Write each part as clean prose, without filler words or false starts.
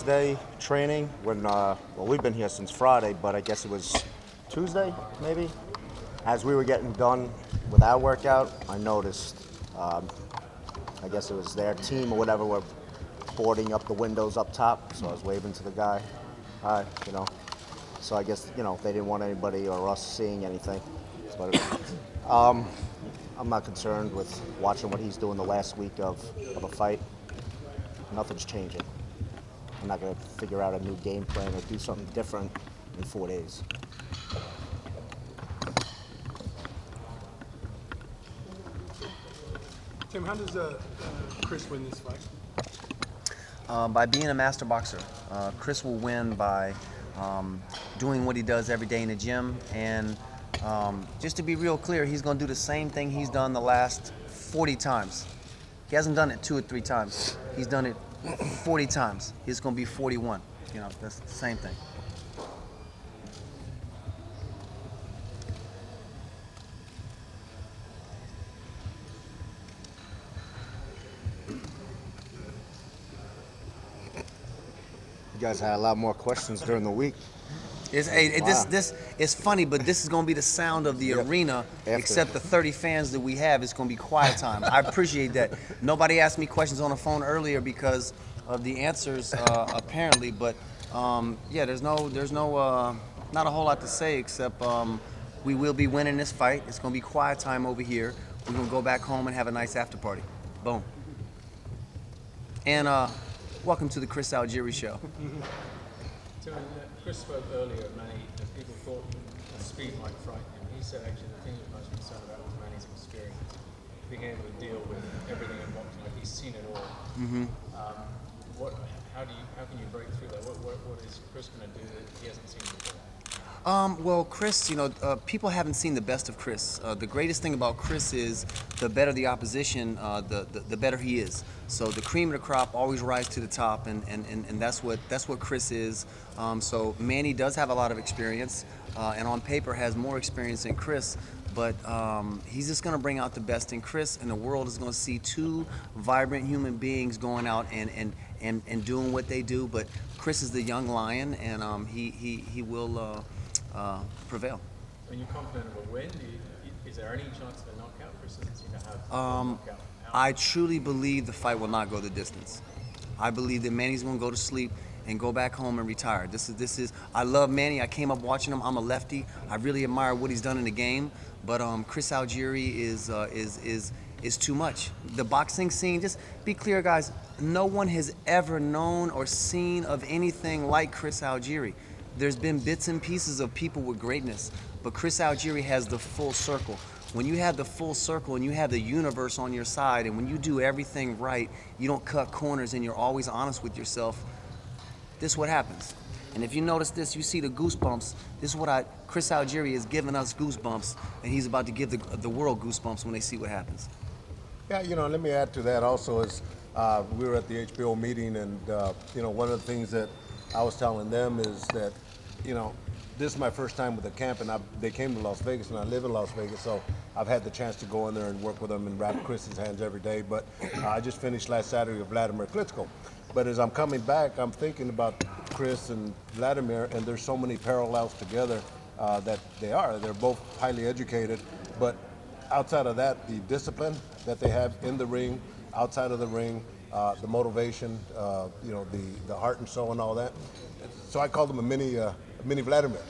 Day training when we've been here since Friday, but I guess it was Tuesday maybe. As we were getting done with our workout, I noticed. I guess it was their team or whatever were boarding up the windows up top. So I was waving to the guy, hi, you know. So I guess they didn't want anybody or us seeing anything. But I'm not concerned with watching what he's doing the last week of a fight. Nothing's changing. I'm not going to figure out a new game plan or do something different in 4 days. Tim, how does Chris win this fight? By being a master boxer. Chris will win by doing what he does every day in the gym. And just to be real clear, he's going to do the same thing he's done the last 40 times. He hasn't done it 2 or 3 times. He's done it 40 times. He's going to be 41. That's the same thing. You guys had a lot more questions during the week. Wow. This it's funny, but this is going to be the sound of the arena, except the 30 fans that we have. It's going to be quiet time. I appreciate that. Nobody asked me questions on the phone earlier because of the answers, apparently. But there's no not a whole lot to say except we will be winning this fight. It's going to be quiet time over here. We're going to go back home and have a nice after party. Boom. And welcome to the Chris Algieri show. So Chris spoke earlier, Manny, that people thought the speed might frighten him. He said actually the thing he was most concerned about was Manny's experience, being able to deal with everything in boxing. Like he's seen it all. Mm-hmm. How can you break through that? What is Chris going to do that he hasn't seen before? Well, Chris, people haven't seen the best of Chris. The greatest thing about Chris is the better the opposition, the better he is. So the cream of the crop always rise to the top, and that's what Chris is. So Manny does have a lot of experience, and on paper has more experience than Chris. But he's just going to bring out the best in Chris, and the world is going to see 2 vibrant human beings going out and doing what they do. But Chris is the young lion, and he will prevail. When you're confident of a win, is there any chance of a knockout? Chris doesn't seem to have a knockout. I truly believe the fight will not go the distance. I believe that Manny's going to go to sleep and go back home and retire. This is. I love Manny. I came up watching him. I'm a lefty. I really admire what he's done in the game. But Chris Algieri is too much. The boxing scene. Just be clear, guys. No one has ever known or seen of anything like Chris Algieri. There's been bits and pieces of people with greatness, but Chris Algieri has the full circle. When you have the full circle and you have the universe on your side, and when you do everything right, you don't cut corners and you're always honest with yourself, this is what happens. And if you notice this, you see the goosebumps. This is what Chris Algieri is giving us goosebumps, and he's about to give the world goosebumps when they see what happens. Yeah, let me add to that also is we were at the HBO meeting, and one of the things that I was telling them is that this is my first time with the camp, and they came to Las Vegas, and I live in Las Vegas, so I've had the chance to go in there and work with them and wrap Chris's hands every day. But I just finished last Saturday with Vladimir Klitschko. But as I'm coming back, I'm thinking about Chris and Vladimir, and there's so many parallels together that they're both highly educated. But outside of that, the discipline that they have in the ring, outside of the ring, the motivation, the heart and soul and all that. So I called him a mini Vladimir,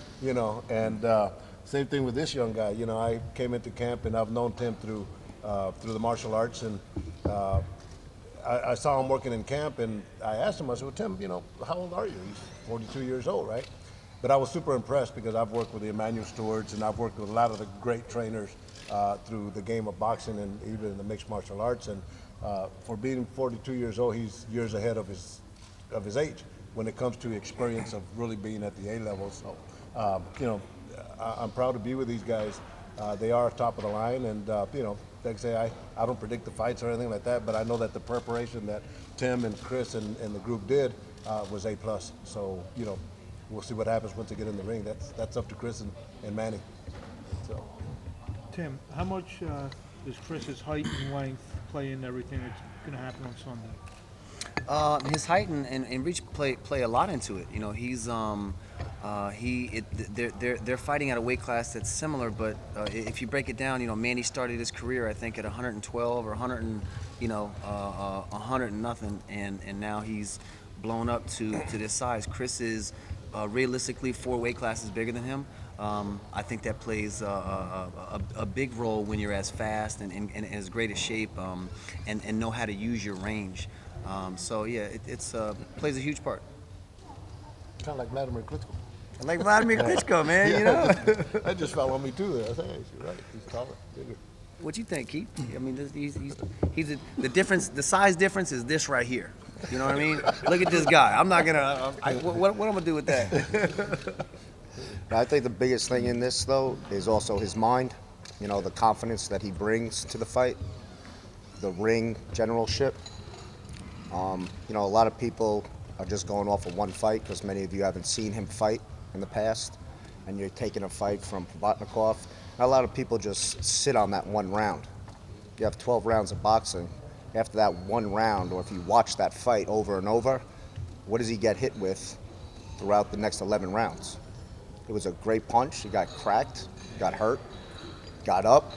and same thing with this young guy. I came into camp and I've known Tim through the martial arts, and I saw him working in camp, and I asked him, I said, well, Tim, how old are you? He's 42 years old, right? But I was super impressed because I've worked with the Emmanuel Stewarts, and I've worked with a lot of the great trainers through the game of boxing and even in the mixed martial arts. And for being 42 years old, he's years ahead of his age when it comes to experience of really being at the A level. So, I'm proud to be with these guys. They are top of the line, and like I say, I don't predict the fights or anything like that, but I know that the preparation that Tim and Chris and the group did was A+. So, we'll see what happens once they get in the ring. That's up to Chris and Manny. So. Tim, how much does Chris's height and length play in everything that's going to happen on Sunday? His height and reach play a lot into it. You know, they're fighting at a weight class that's similar, but if you break it down, you know, Manny started his career I think at 112 or 100 and 100 and nothing, and now he's blown up to this size. Chris is realistically 4 weight classes bigger than him. I think that plays a big role when you're as fast and in as great a shape, and know how to use your range. So yeah, it's plays a huge part. Kind of like Vladimir Klitschko. Like Vladimir Klitschko, man, you know. That just fell on me too. I said, hey, you're right. He's taller, bigger. What you think, Keith? I mean, the difference. The size difference is this right here. You know what I mean? Look at this guy. I'm not gonna. What I'm gonna do with that? I think the biggest thing in this, though, is also his mind. You know, the confidence that he brings to the fight, the ring generalship. You know, a lot of people are just going off of one fight because many of you haven't seen him fight in the past, and you're taking a fight from Provatnikov. A lot of people just sit on that one round. You have 12 rounds of boxing. After that one round, or if you watch that fight over and over, what does he get hit with throughout the next 11 rounds? It was a great punch. He got cracked, got hurt, got up,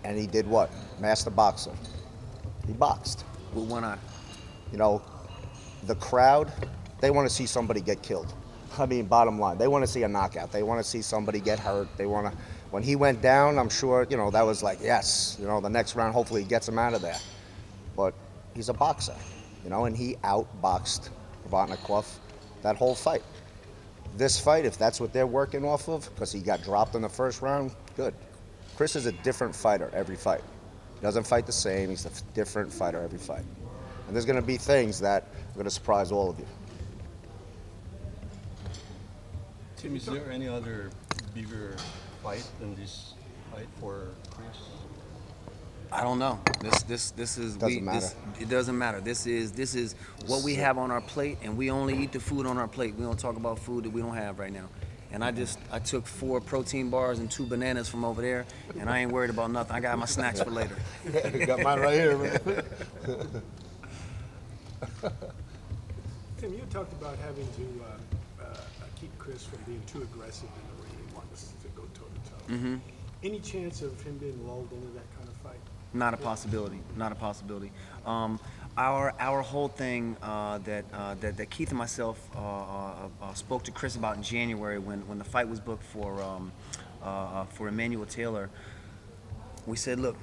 and he did what? Master boxer. He boxed. With one eye. You know, the crowd, they want to see somebody get killed. I mean, bottom line, they want to see a knockout. They want to see somebody get hurt. They want to. When he went down, I'm sure, you know, that was like, yes, you know, the next round, hopefully he gets him out of there. But he's a boxer, you know, and he outboxed Provatnikov that whole fight. This fight, if that's what they're working off of, because he got dropped in the first round, good. Chris is a different fighter every fight. He doesn't fight the same. He's a different fighter every fight. And there's going to be things that are going to surprise all of you. Tim, is there any other bigger fight than this fight for Chris? I don't know. This is Doesn't matter. It doesn't matter. This is what we have on our plate, and we only eat the food on our plate. We don't talk about food that we don't have right now. And I took 4 protein bars and 2 bananas from over there, and I ain't worried about nothing. I got my snacks for later. Got mine right here, man. Tim, you talked about having to keep Chris from being too aggressive in the ring and wanting us to go toe-to-toe. Mm-hmm. Any chance of him being lulled into that kind of fight? Not a possibility. Not a possibility. Our whole thing that Kieth and myself spoke to Chris about in January when the fight was booked for Emmanuel Taylor. We said, look,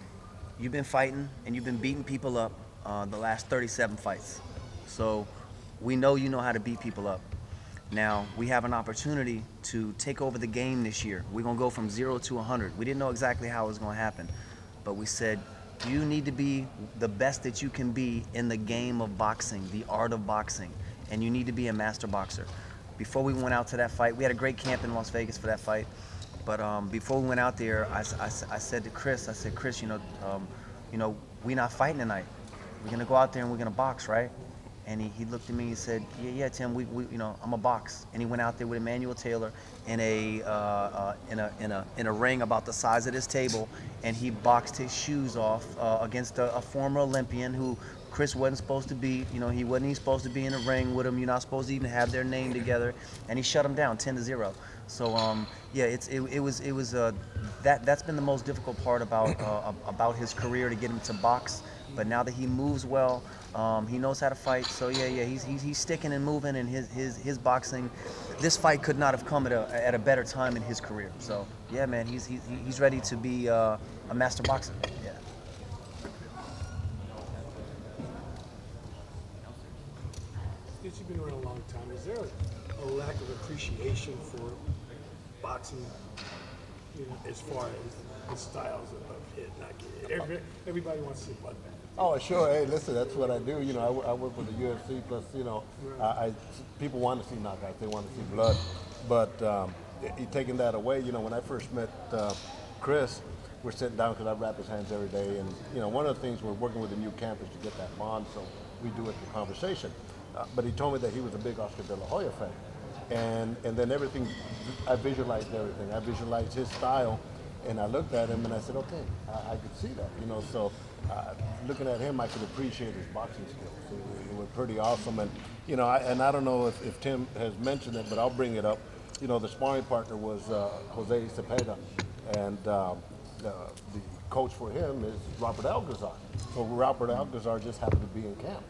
you've been fighting and you've been beating people up the last 37 fights, so we know you know how to beat people up. Now we have an opportunity to take over the game this year. We're gonna go from 0 to 100. We didn't know exactly how it was gonna happen, but we said, you need to be the best that you can be in the game of boxing, the art of boxing, and you need to be a master boxer. Before we went out to that fight, we had a great camp in Las Vegas for that fight, but before we went out there, I said to Chris, Chris, we're not fighting tonight. We're gonna go out there and we're gonna box, right? And he looked at me and said, yeah, Tim, we I'm a box. And he went out there with Emmanuel Taylor in a ring about the size of this table, and he boxed his shoes off against a former Olympian who Chris wasn't supposed to be. You know, he wasn't even supposed to be in a ring with him. You're not supposed to even have their name together. And he shut him down 10-0. So that's been the most difficult part about his career, to get him to box. But now that he moves well, he knows how to fight. So he's sticking and moving, and his boxing. This fight could not have come at a better time in his career. So yeah, man, he's ready to be a master boxer. Yeah. Since you've been around a long time, is there a lack of appreciation for boxing, as far as the styles of hit, not get? Everybody wants to see bloodbath. Oh, sure. Hey, listen, that's what I do. You know, I work with the UFC. Plus, people want to see knockouts. They want to see blood. But taking that away, when I first met Chris, we're sitting down because I wrap his hands every day. And, one of the things we're working with the new camp is to get that bond, so we do it through conversation. But he told me that he was a big Oscar De La Hoya fan. And then everything, I visualized everything. I visualized his style And I looked at him and I said, okay, I could see that, you know. So looking at him, I could appreciate his boxing skills. They were pretty awesome. And, you know, I don't know if Tim has mentioned it, but I'll bring it up. You know, the sparring partner was Jose Cepeda. And the coach for him is Robert Algazar. So Robert Algazar just happened to be in camp.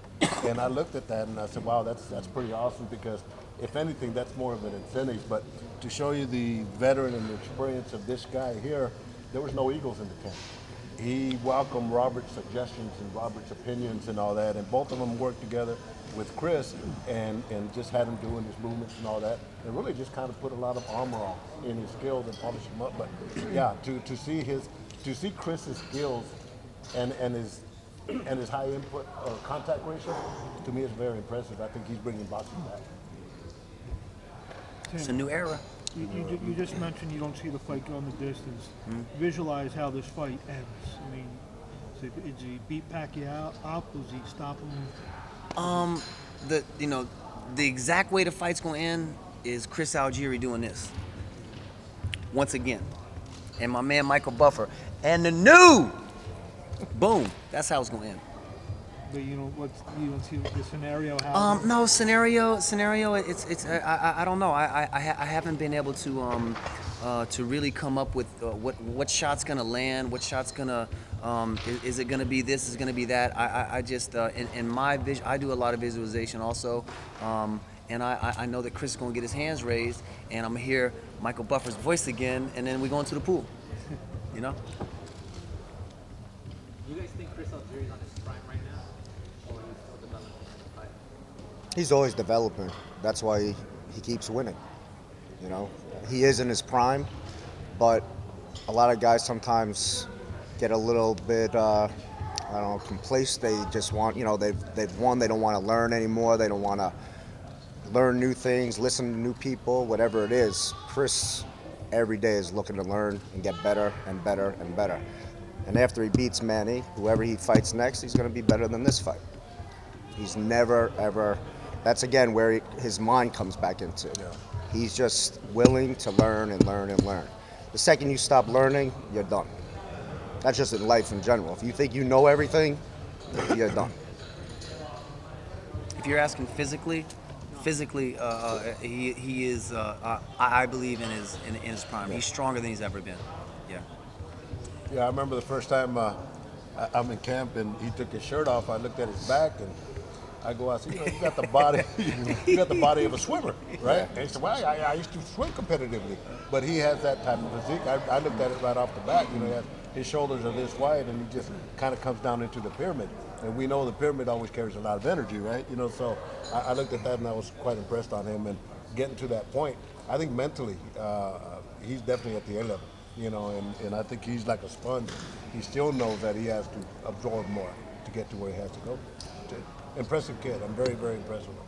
And I looked at that and I said, wow, that's pretty awesome, because if anything, that's more of an incentive. But to show you the veteran and the experience of this guy here, there was no egos in the camp. He welcomed Robert's suggestions and Robert's opinions and all that, and both of them worked together with Chris and just had him doing his movements and all that, and really just kind of put a lot of armor on in his skills and polish him up. But yeah, to see Chris's skills and his high input contact ratio, to me is very impressive. I think he's bringing boxing back. It's a new era. You just mentioned you don't see the fight going the distance. Visualize how this fight ends. I mean, is he beat Pacquiao up? Does he stop him? The exact way the fight's gonna end is Chris Algieri doing this once again, and my man Michael Buffer, and the new boom. That's how it's gonna end. But you don't see the scenario how. No scenario. It's. I don't know. I haven't been able to really come up with what shot's gonna land. What shot's gonna. Is it gonna be this? Is it gonna be that? I just in my vision. I do a lot of visualization also. And I know that Chris is gonna get his hands raised, and I'm gonna hear Michael Buffer's voice again, and then we go into the pool. You know. Do you guys think Chris Algieri's on his prime right now? Or he's still developing in the fight? He's always developing. That's why he keeps winning. You know, he is in his prime, but a lot of guys sometimes get a little bit, I don't know, complacent. They just want, you know, they've won. They don't want to learn anymore. They don't want to learn new things, listen to new people, whatever it is. Chris every day is looking to learn and get better and better and better. And after he beats Manny, whoever he fights next, he's going to be better than this fight. He's never, ever. That's, again, where his mind comes back into. Yeah. He's just willing to learn and learn and learn. The second you stop learning, you're done. That's just in life in general. If you think you know everything, you're done. If you're asking physically, he is. I believe in his prime. He's stronger than he's ever been. Yeah. Yeah, I remember the first time I'm in camp and he took his shirt off. I looked at his back and I go, I said, you know, you got the body, you got the body of a swimmer, right? And he said, well, I used to swim competitively, but he has that type of physique. I looked at it right off the bat. You know, his shoulders are this wide, and he just kind of comes down into the pyramid. And we know the pyramid always carries a lot of energy, right? You know, so I looked at that and I was quite impressed on him. And getting to that point, I think mentally, he's definitely at the A level. You know, and I think he's like a sponge. He still knows that he has to absorb more to get to where he has to go. Impressive kid. I'm very, very impressed with him.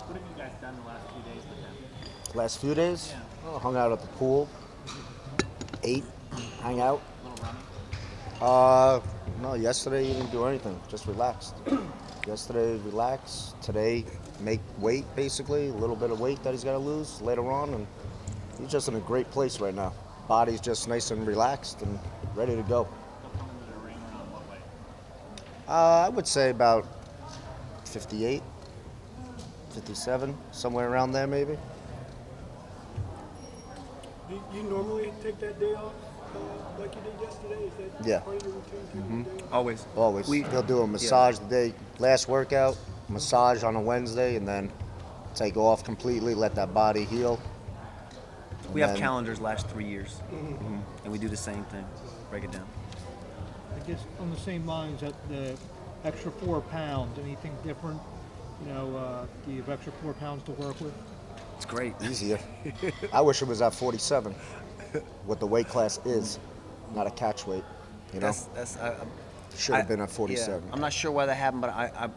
What have you guys done the last few days with him? Last few days, Yeah. hung out at the pool, ate, hang out. A little running? No, yesterday he didn't do anything, just relaxed. Yesterday, relaxed. Today, make weight, basically, a little bit of weight that he's got to lose later on, and he's just in a great place right now. Body's just nice and relaxed and ready to go. He'll come into the ring around what way? I would say about 58, 57, somewhere around there maybe. Do you normally take that day off like you did yesterday? Is that Yeah. part of your routine? Day off? Always. Always. He'll do a massage the day, last workout, massage on a Wednesday, and then take off completely, let that body heal. We have then- calendars last 3 years, and we do the same thing. Break it down. I guess on the same lines, that the extra 4 pounds, anything different? You know, do you have extra 4 pounds to work with? It's great. Easier. I wish it was at 47, what the weight class is, not a catch weight. You know, That's should have been at 47. Yeah, I'm not sure why that happened, but I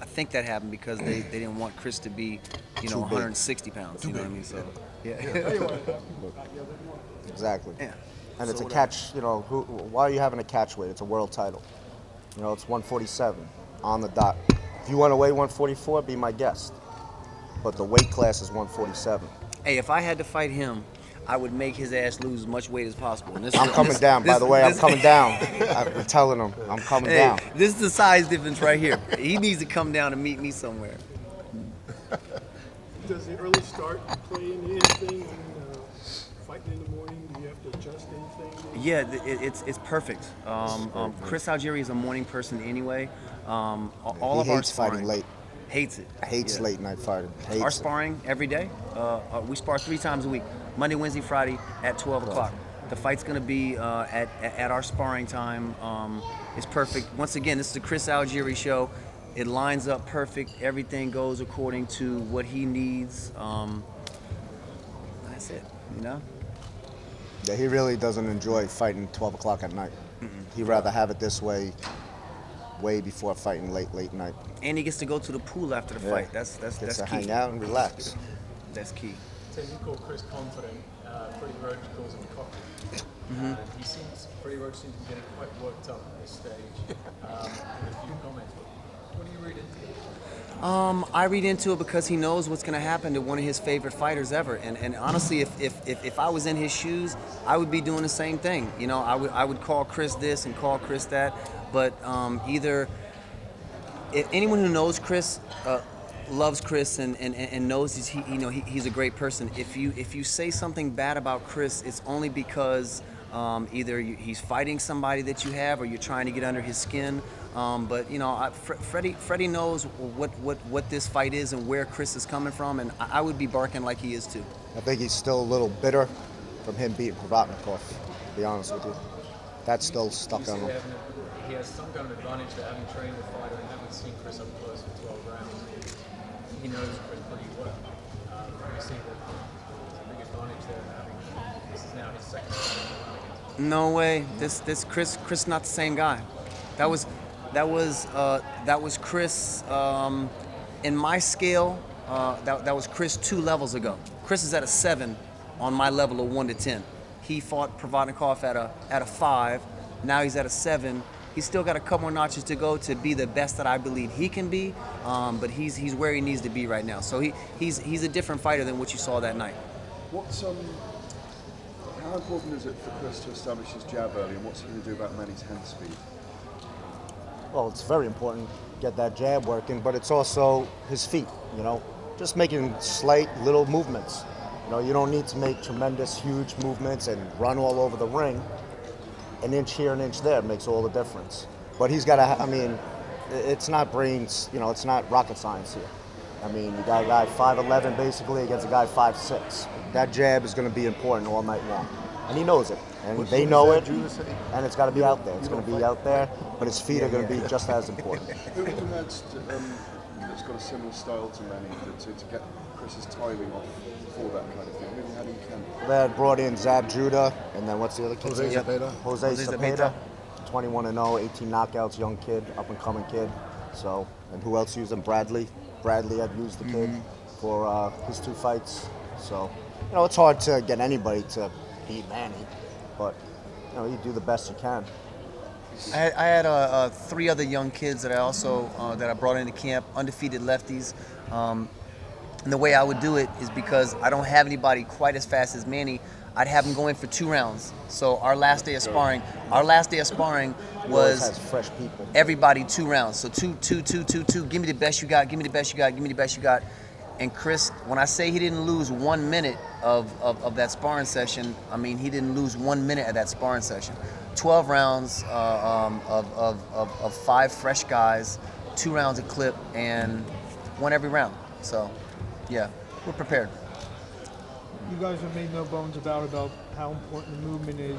think that happened because they didn't want Chris to be, you know, Too big. 160 pounds. You know what I mean? So, yeah. Exactly. Yeah. And it's So a whatever. catch. You know, why are you having a catch weight? It's a world title. You know, it's 147 on the dot. If you want to weigh 144, be my guest. But the weight class is 147. Hey, if I had to fight him, I would make his ass lose as much weight as possible. And this I'm is- coming this- down, by this- the way. I'm this- coming down. I'm telling him. I'm coming Hey, down. this is the size difference right here. He needs to come down and meet me somewhere. Does the early start play into anything when fighting in the morning? Do you have to adjust anything? Yeah, it's perfect. Chris Algieri is a morning person anyway. All He of our hates fighting sparring- late. Hates it. Hates Yeah. late night fighting. Hates Our it. sparring every day. We spar 3 times a week: Monday, Wednesday, Friday at 12 o'clock. The fight's gonna be at our sparring time. It's perfect. Once again, this is the Chris Algieri show. It lines up perfect. Everything goes according to what he needs. That's it. You know. Yeah, he really doesn't enjoy fighting 12 o'clock at night. He'd rather have it this way before fighting late night. And he gets to go to the pool after the Yeah. fight. That's Gets to key. hang out and relax. That's key. Tim, you call Chris confident. Freddie Roach calls him cocky. He seems, Freddie Roach seems to be getting quite worked up at this stage. With a few comments. What do you read into it? I read into it because he knows what's going to happen to one of his favorite fighters ever. And honestly, if I was in his shoes, I would be doing the same thing. You know, I would call Chris this and call Chris that. But either if anyone who knows Chris loves Chris and knows he's a great person. If you say something bad about Chris, it's only because either he's fighting somebody that you have, or you're trying to get under his skin. But you know, Freddie knows what this fight is and where Chris is coming from, and I would be barking like he is too. I think he's still a little bitter from him beating Provatnikov, to be honest with you. That's still stuck You on see him. he has some kind of advantage to having trained the fighter and having seen Chris up close for 12 rounds. He knows Chris pretty well. You see that there's a big advantage there of having. This is now his second fight in the against him. No way. This Chris not the same guy. That was Chris in my scale. That was Chris 2 levels ago. Chris is at a 7 on my level of 1 to 10. He fought Provatnikov at a 5. Now he's at a 7. He's still got a couple more notches to go to be the best that I believe he can be. But he's where he needs to be right now. So he's a different fighter than what you saw that night. How important is it for Chris to establish his jab early, and what's he going to do about Manny's hand speed? Well, it's very important to get that jab working, but it's also his feet, you know, just making slight little movements. You know, you don't need to make tremendous, huge movements and run all over the ring. An inch here, an inch there makes all the difference. But he's got to, I mean, it's not brains, you know, it's not rocket science here. I mean, you got a guy 5'11" basically against a guy 5'6". That jab is going to be important all night long. And he knows it. And they know it. And it's got to be out there. It's going to be out there. But his feet are going to be just as important. Who that's got a similar style to Manny to get Chris's timing off for that kind of thing? Maybe how do you can? They had brought in Zab Judah, and then what's the other kid? Jose Zepeda. Jose Zepeda. 21-0, 18 knockouts, young kid, up and coming kid. So, and who else used him? Bradley. Bradley had used the kid for his 2 fights. So, you know, it's hard to get anybody to beat Manny, but you know, you do the best you can. I had 3 other young kids that I also that I brought into camp, undefeated lefties. And the way I would do it is because I don't have anybody quite as fast as Manny. I'd have them going for 2 rounds. So our last day of sparring He always has was fresh people. everybody 2 rounds. So 2. Give me the best you got. Give me the best you got. Give me the best you got. And Chris, when I say he didn't lose 1 minute of that sparring session, I mean he didn't lose 1 minute of that sparring session. 12 rounds of 5 fresh guys, 2 rounds a clip, and won every round. So, yeah, we're prepared. You guys have made no bones about how important the movement is.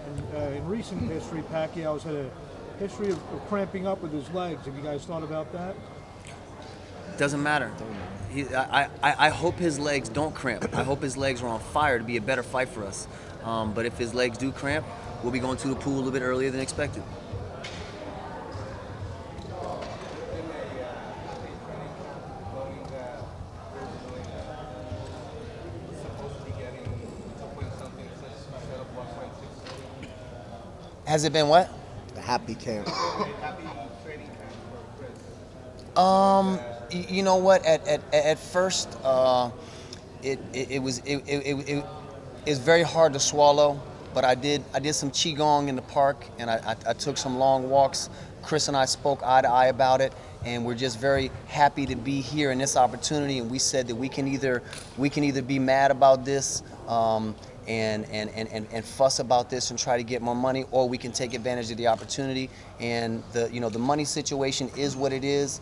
And in recent history, Pacquiao's had a history of cramping up with his legs. Have you guys thought about that? Doesn't matter. I hope his legs don't cramp. I hope his legs are on fire to be a better fight for us. But if his legs do cramp, we'll be going to the pool a little bit earlier than expected. Has it been what? The happy camp. You know what? At first, it was it's very hard to swallow, but I did some qigong in the park, and I took some long walks. Chris and I spoke eye to eye about it, and we're just very happy to be here in this opportunity. And we said that we can either be mad about this. And fuss about this and try to get more money, or we can take advantage of the opportunity. And the money situation is what it is.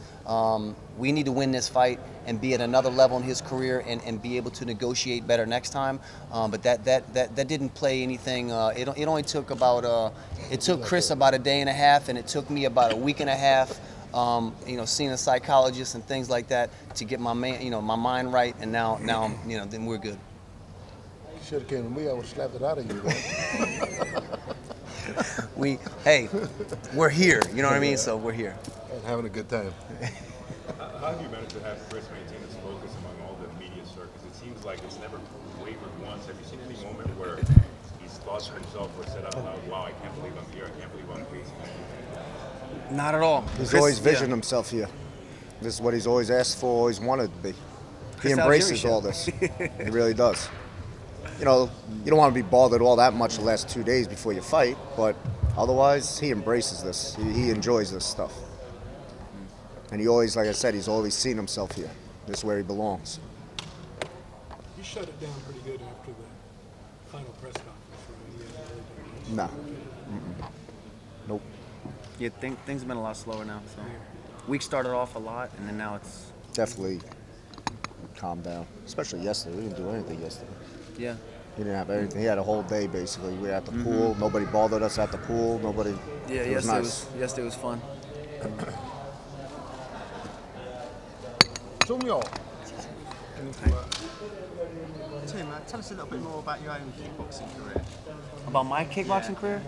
We need to win this fight and be at another level in his career and be able to negotiate better next time. But that didn't play anything. It only took it took Chris about a day and a half, and it took me about a week and a half. Seeing a psychologist and things like that to get my mind right, and now then we're good. Should have came to me, I would have slapped it out of you. We're here, you know what I mean? So we're here. And having a good time. How do you manage to have Chris maintain his focus among all the media circus? It seems like it's never wavered once. Have you seen any moment where he's thought to himself or said out loud, wow, I can't believe I'm here, I can't believe I'm facing this? Not at all. He's Chris, always visioned himself here. This is what he's always asked for, always wanted to be. He Chris embraces Algieri all this. He really does. You don't want to be bothered all that much the last 2 days before you fight, but otherwise, he embraces this. He enjoys this stuff. And he always, like I said, he's always seen himself here. This is where he belongs. You shut it down pretty good after the final press conference, right? Nah. Nope. Yeah, things have been a lot slower now. So week started off a lot, and then now it's Definitely calmed down. Especially yesterday. We didn't do anything yesterday. yeah. He didn't have anything. He had a whole day, basically. We were at the pool. Nobody bothered us at the pool. Nobody. Yeah, it was nice. yesterday was fun. Sumyo. Tim, tell us a little bit more about your own kickboxing career. About my kickboxing career?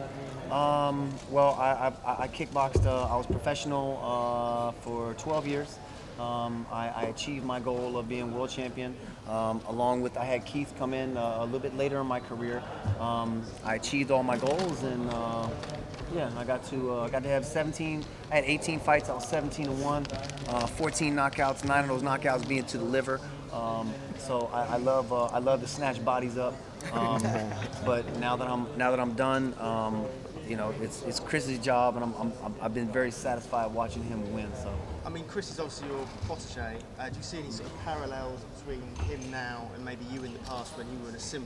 Well, I kickboxed. I was professional for 12 years. I achieved my goal of being world champion. Along with, I had Kieth come in a little bit later in my career. I achieved all my goals, and I got to have 17. I had 18 fights. I was 17-1, 14 knockouts. 9 of those knockouts being to the liver. So I love to snatch bodies up. But now that I'm done, it's Chris's job, and I've been very satisfied watching him win. So. I mean, Chris is obviously your protege. Do you see any sort of parallels between him now and maybe you in the past when you were in a similar